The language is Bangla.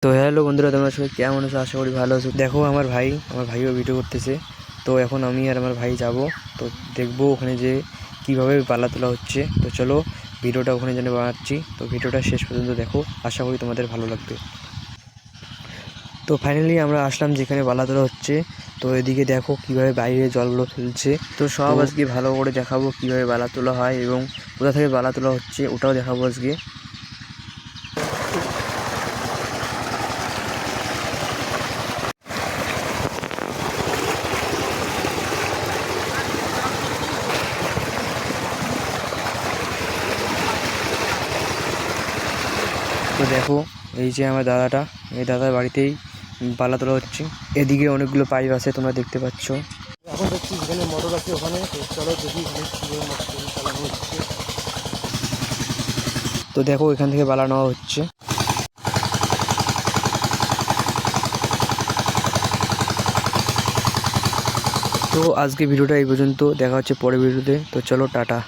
তো হ্যালো বন্ধুরা, তোমরা সবাই কেমন আছো? আশা করি ভালো আছো। দেখো আমার ভাইও ভিডিও করতেছে। তো এখন আমি আর আমার ভাই যাব, তো দেখবো ওখানে যে কিভাবে পালা তোলা হচ্ছে। তো চলো ভিডিওটা ওখানে যেন বানাচ্ছি, তো ভিডিওটা শেষ পর্যন্ত দেখো, আশা করি তোমাদের ভালো লাগবে। তো ফাইনালি আমরা আসলাম যেখানে পালা তোলা হচ্ছে। তো এদিকে দেখো কিভাবে বাইরে জলগুলো ফেলছে। তো সব আজকে ভালো করে দেখাবো কিভাবে বালা তোলা হয় এবং কোথা থেকে বালা তোলা হচ্ছে ওটাও দেখাবো আজকে। তো দেখো এই যে আমার দাদাটা, এই দাদার বাড়িতেই পালা তোলা হচ্ছে। এদিকে অনেকগুলো পাইপ আছে, তোমরা দেখতে পাচ্ছ। এখন দেখছি যেখানে মোটর আছে ওখানে, তো চলো দেখি ওখানে কীভাবে মোটর চালানো হচ্ছে। তো দেখো এখান থেকে বালা নেওয়া হচ্ছে। তো আজকে ভিডিওটা এই পর্যন্ত, দেখা হচ্ছে পরের ভিডিওতে। তো চলো টাটা।